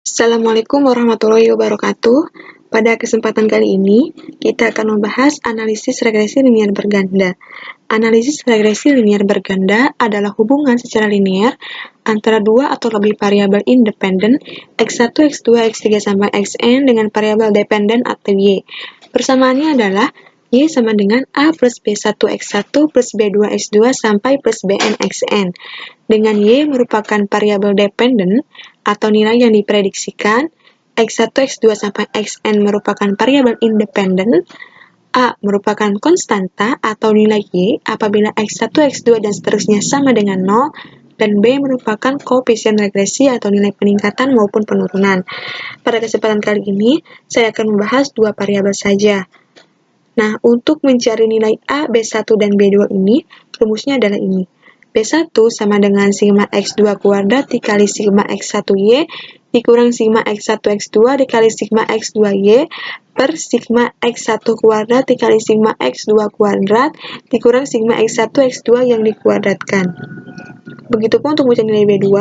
Assalamualaikum warahmatullahi wabarakatuh. Pada kesempatan kali ini, kita akan membahas analisis regresi linier berganda. Analisis regresi linier berganda adalah hubungan secara linear antara dua atau lebih variabel independen x1, x2, x3 sampai xn dengan variabel dependen atau y. Persamaannya adalah y sama dengan a plus b1 x1 plus b2 x2 sampai plus bn xn. Dengan y merupakan variabel dependen atau nilai yang diprediksikan, x1, x2 sampai xn merupakan variabel independen, a merupakan konstanta atau nilai y apabila x1, x2 dan seterusnya sama dengan 0, dan b merupakan koefisien regresi atau nilai peningkatan maupun penurunan. Pada kesempatan kali ini, saya akan membahas dua variabel saja. Nah, untuk mencari nilai a, b1 dan b2 ini, rumusnya adalah ini. B1 sama dengan sigma x2 kuadrat dikali sigma x1y dikurang sigma x1 x2 dikali sigma x2y per sigma x1 kuadrat dikali sigma x2 kuadrat dikurang sigma x1 x2 yang dikuadratkan. Begitupun untuk mencari nilai B2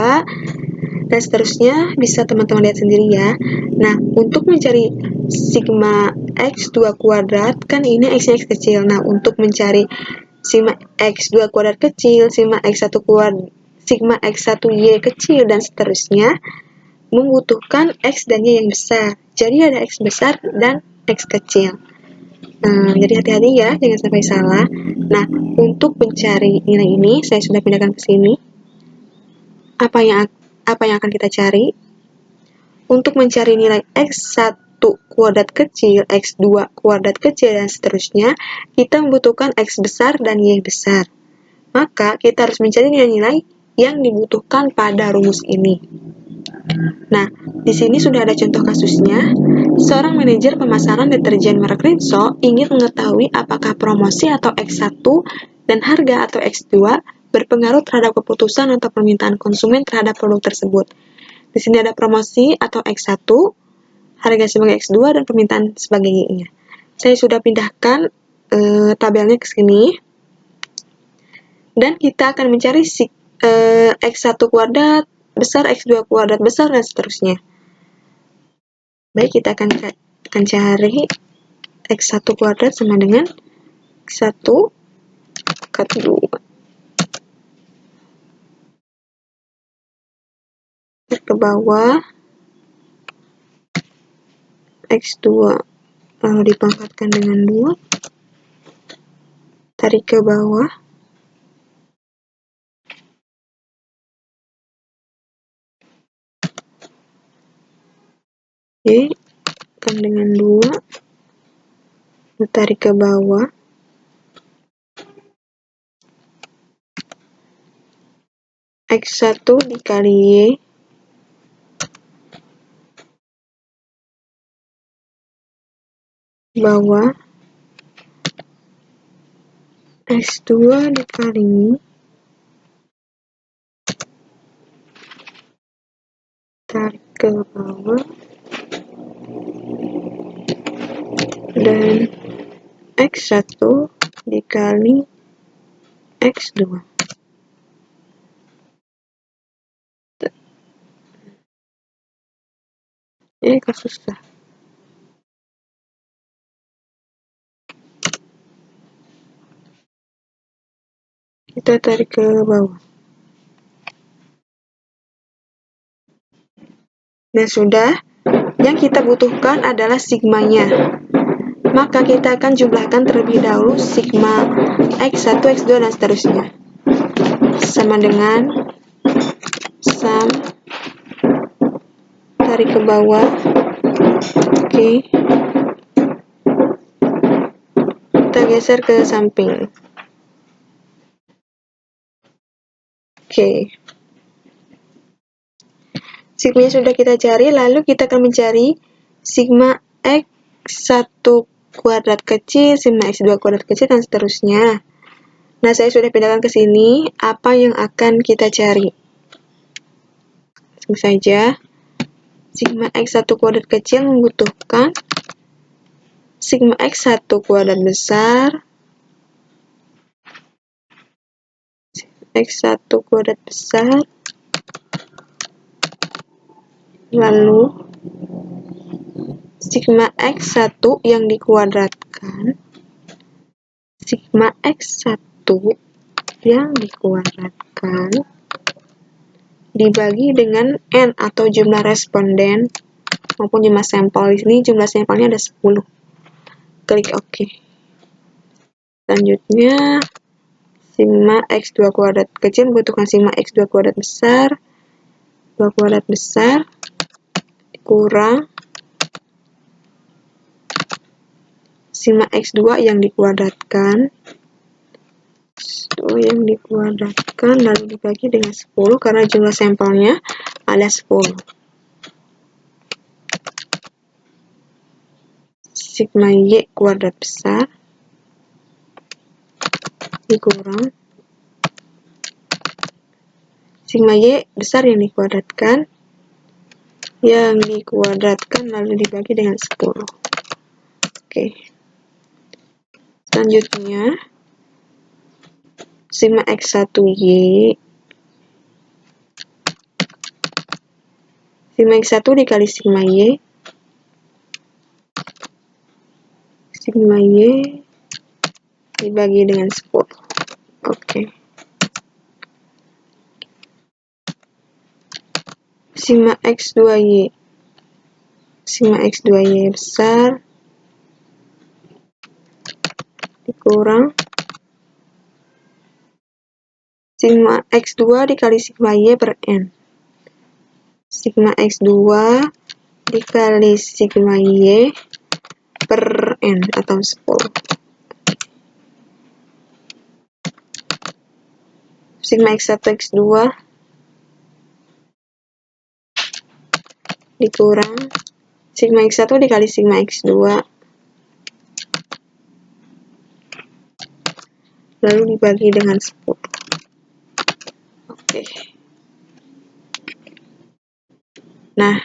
dan seterusnya, bisa teman-teman lihat sendiri ya. Nah, untuk mencari sigma x2 kuadrat, kan ini x-nya x kecil. Nah, untuk mencari sigma x2 kuadrat kecil, sigma x1y kecil, dan seterusnya, membutuhkan x dan y yang besar. Jadi ada x besar dan x kecil. Jadi hati-hati ya, jangan sampai salah. Nah, untuk mencari nilai ini, saya sudah pindahkan ke sini. Apa yang akan kita cari? Untuk mencari nilai x1 kuadrat kecil, x2 kuadrat kecil, dan seterusnya, kita membutuhkan x besar dan y besar. Maka, kita harus mencari nilai-nilai yang dibutuhkan pada rumus ini. Nah, di sini sudah ada contoh kasusnya. Seorang manajer pemasaran deterjen merek Rinso ingin mengetahui apakah promosi atau X1 dan harga atau X2 berpengaruh terhadap keputusan atau permintaan konsumen terhadap produk tersebut. Di sini ada promosi atau X1, harga sebagai X2, dan permintaan sebagai Y-nya. Saya sudah pindahkan tabelnya ke sini. Dan kita akan mencari X1 kuadrat besar, X2 kuadrat besar, dan seterusnya. Baik, kita akan cari X1 kuadrat sama dengan X1 pangkat 2. Ke bawah, X2 lalu dipangkatkan dengan 2, tarik ke bawah, Y kan dengan 2, tarik ke bawah, X1 dikali Y bawah, X2 dikali tarik ke bawah, dan X1 dikali X2. Ini kan susah. Kita tarik ke bawah. Nah, sudah. Yang kita butuhkan adalah sigmanya. Maka kita akan jumlahkan terlebih dahulu sigma X1, X2, dan seterusnya. Sama dengan sum tarik ke bawah. Oke. Kita geser ke samping. Oke. Sigmanya sudah kita cari, lalu kita akan mencari sigma X1 kuadrat kecil, sigma X2 kuadrat kecil, dan seterusnya. Nah, saya sudah pindahkan ke sini. Apa yang akan kita cari? Langsung saja. Sigma X1 kuadrat kecil membutuhkan sigma X1 kuadrat besar, X1 kuadrat besar, Lalu sigma X1 yang dikuadratkan, sigma X1 yang dikuadratkan dibagi dengan N atau jumlah responden maupun jumlah sampel. Di sini jumlah sampelnya ada 10. Klik OK. Selanjutnya, sigma X2 kuadrat kecil membutuhkan sigma X2 kuadrat besar, 2 kuadrat besar, kurang sigma X2 yang dikuadratkan, lalu dibagi dengan 10 karena jumlah sampelnya ada 10. Sigma Y kuadrat besar dikurang sigma Y besar yang dikuadratkan lalu dibagi dengan 10. Oke. Selanjutnya, sigma X1Y dikali sigma Y dibagi dengan 10. Oke. Sigma X2Y besar dikurang sigma X2 dikali sigma Y per N. Sigma X2 dikali sigma Y per N atau 10. Sigma X1 X2 dikurang sigma X1 dikali sigma X2 lalu dibagi dengan 10. Oke. Nah,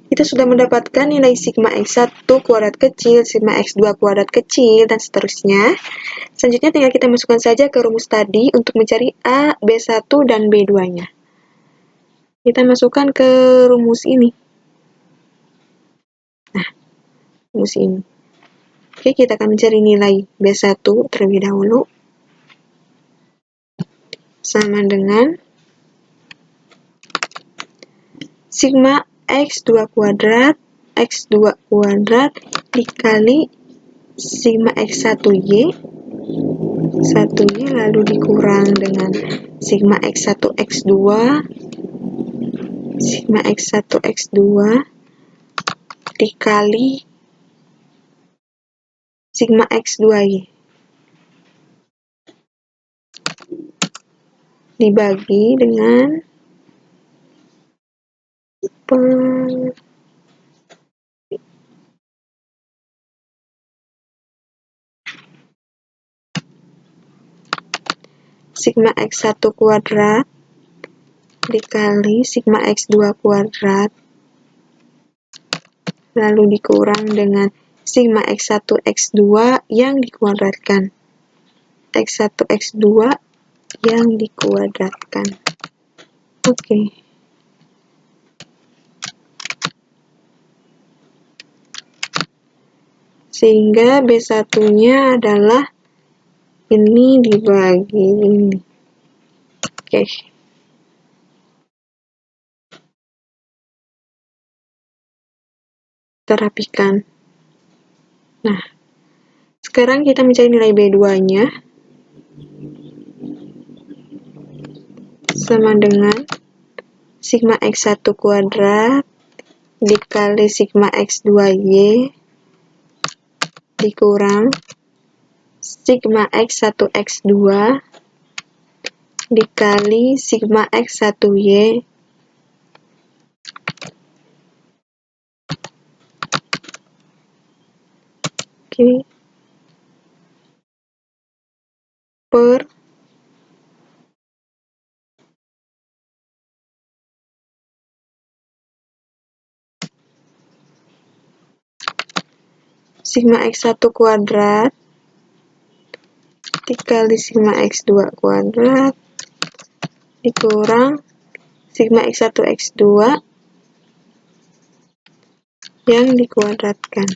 kita sudah mendapatkan nilai sigma X1 kuadrat kecil, sigma X2 kuadrat kecil, dan seterusnya. Selanjutnya tinggal kita masukkan saja ke rumus tadi untuk mencari A, B1, dan B2-nya. Kita masukkan ke rumus ini. Nah, rumus ini. Oke, kita akan mencari nilai B1 terlebih dahulu. Sama dengan sigma X2 kuadrat dikali sigma X1Y lalu dikurang dengan sigma X1 X2 dikali sigma X2Y dibagi dengan sigma X1 kuadrat dikali sigma X2 kuadrat lalu dikurang dengan sigma X1 X2 yang dikuadratkan. X1 X2 yang dikuadratkan. Oke. Sehingga B1-nya adalah ini dibagi ini. Oke. Kita rapikan. Nah, sekarang kita mencari nilai B2-nya. Sama dengan sigma X1 kuadrat dikali sigma X2Y dikurang sigma X1 X2 dikali sigma X1Y per sigma X1 kuadrat dikali sigma X2 kuadrat dikurang sigma X1 X2 yang dikuadratkan.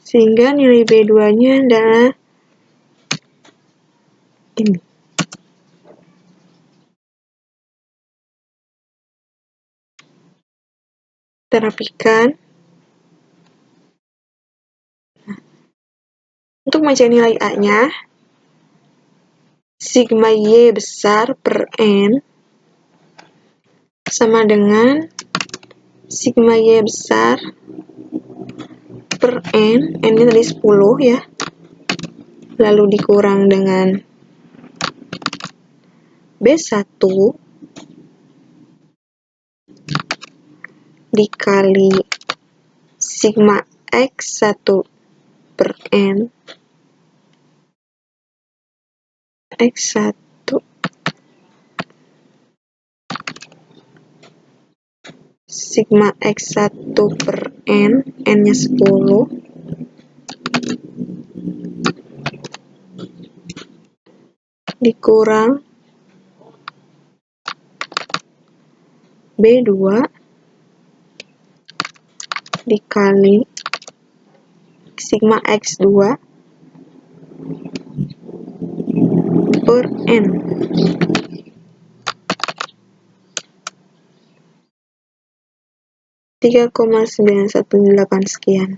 Sehingga nilai B2-nya adalah ini. Kita rapikan. Untuk mencari nilai A-nya, sigma Y besar per N sama dengan sigma Y besar per N, N-nya tadi 10 ya, lalu dikurang dengan B1 dikali sigma X1 per N X1 sigma X1 per N, N-nya 10 dikurang B2 dikali sigma X2 per N. Tiga 3,918 sekian.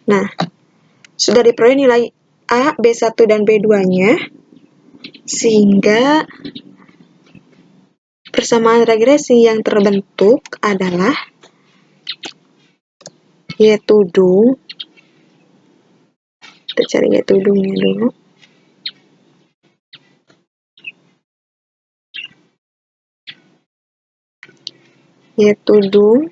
Nah, sudah diperoleh nilai A, B1, dan B2-nya, sehingga persamaan regresi yang terbentuk adalah Y tudung. Kita cari Y tudungnya dulu. Y tudung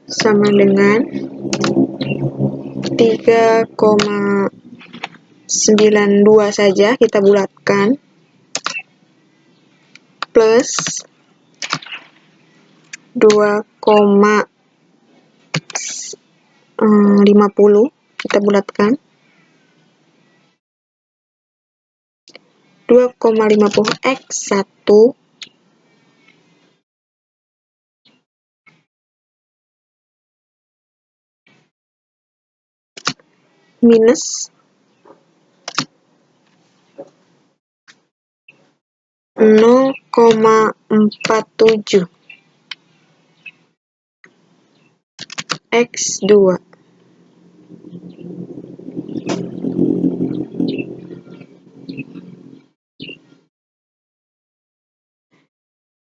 sama dengan 3,92 saja kita bulatkan, plus 2,50 kita bulatkan, 2,50 X1 minus 0,47 X2.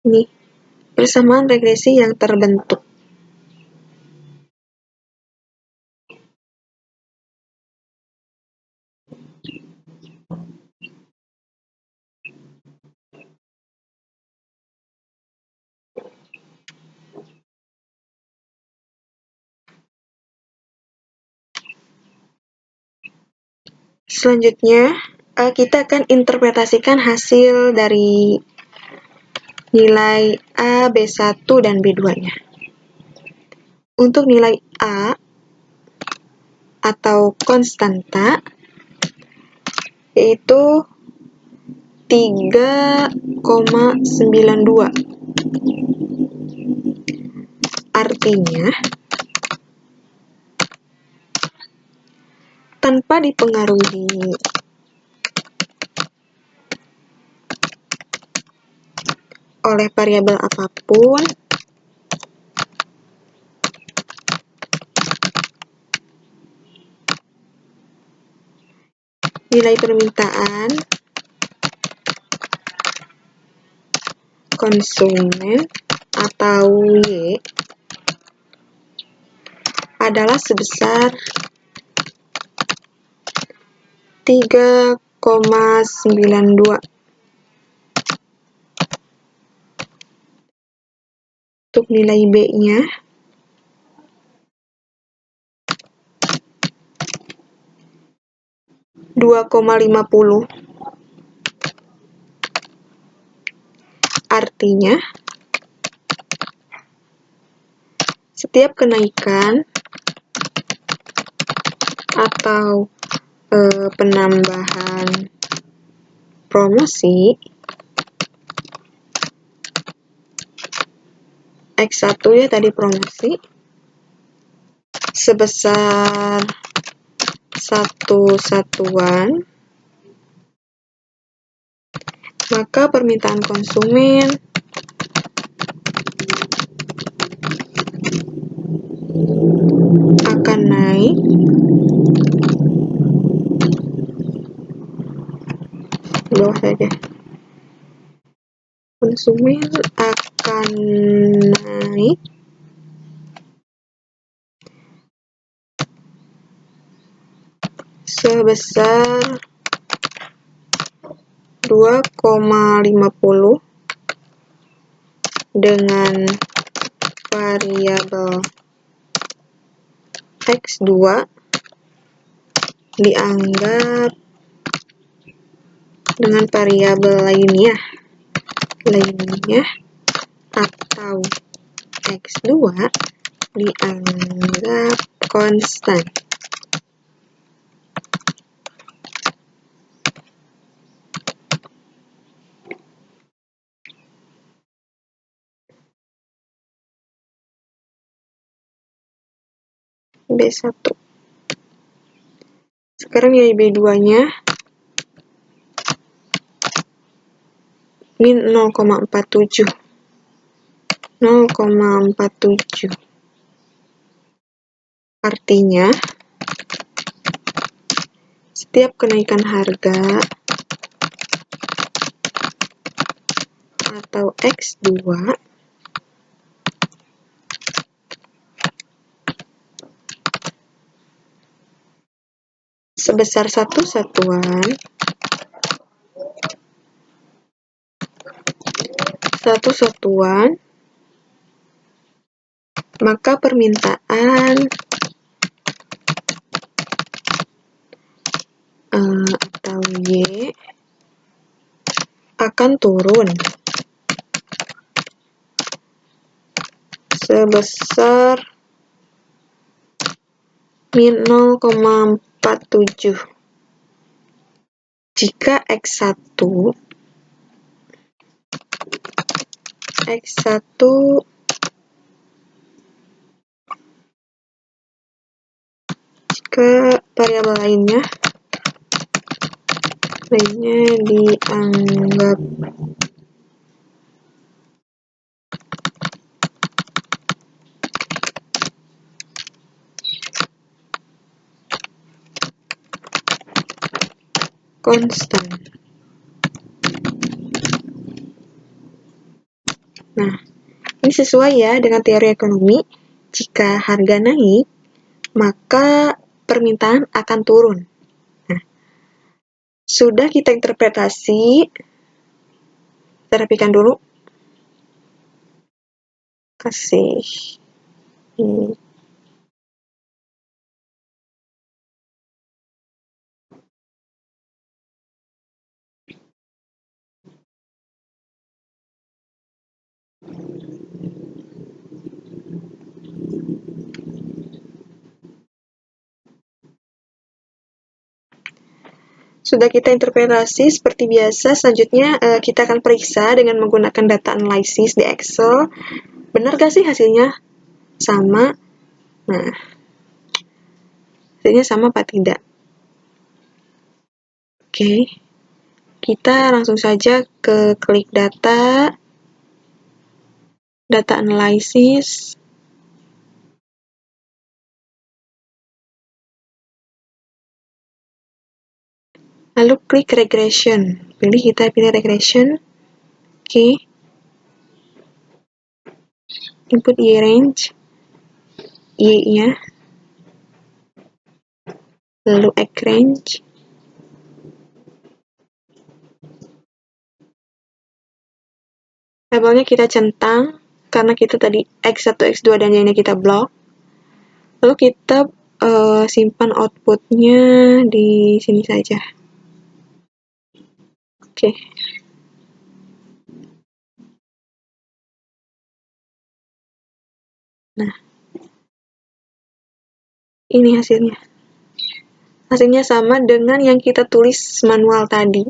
Ini persamaan regresi yang terbentuk. Selanjutnya, kita akan interpretasikan hasil dari nilai A, B1, dan B2-nya. Untuk nilai A atau konstanta, yaitu 3,92. Artinya, tanpa dipengaruhi oleh variabel apapun, nilai permintaan konsumen atau Y adalah sebesar 3,92. Untuk nilai B-nya, $2,50. Artinya, Setiap kenaikan atau penambahan promosi X1 ya tadi promosi sebesar 1 satuan, maka permintaan konsumen akan naik bawah saja. Konsumen akan naik sebesar 2,50 dengan variabel X2 dianggap dengan variabel lainnya atau X2 dianggap konstan. B1. Sekarang nilai B2-nya min 0,47. Artinya, setiap kenaikan harga atau X2 sebesar 1 satuan, maka permintaan atau Y akan turun sebesar min 0,47 jika X1 jika variabel lainnya dianggap konstan. Nah, ini sesuai ya dengan teori ekonomi. Jika harga naik, maka permintaan akan turun. Nah, sudah kita interpretasi, kita rapikan dulu. Kasih ini. Sudah kita interpretasi seperti biasa. Selanjutnya kita akan periksa dengan menggunakan data analisis di Excel. Benar gak sih hasilnya sama? Nah, hasilnya sama apa tidak? Oke, kita langsung saja ke klik data analisis. Lalu klik regression. Kita pilih regression. Oke. Input Y range. Y-nya. Lalu X range. Labelnya kita centang karena kita tadi X1, X2 dan Y-nya kita blok. Lalu kita simpan outputnya di sini saja. Oke. Nah, Ini hasilnya. Hasilnya sama dengan yang kita tulis manual tadi.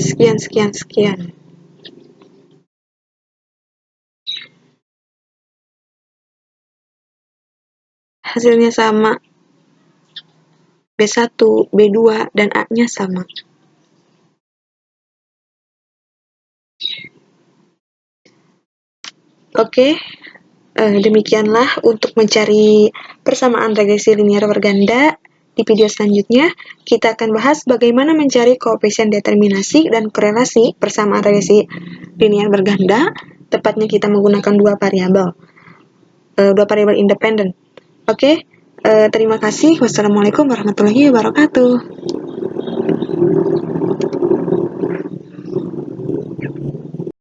Sekian. Hasilnya sama. B1, B2, dan A-nya sama. Oke, demikianlah untuk mencari persamaan regresi linear berganda. Di video selanjutnya, kita akan bahas bagaimana mencari koefisien determinasi dan korelasi persamaan regresi linear berganda. Tepatnya kita menggunakan dua variabel independen. Oke, terima kasih. Wassalamualaikum warahmatullahi wabarakatuh.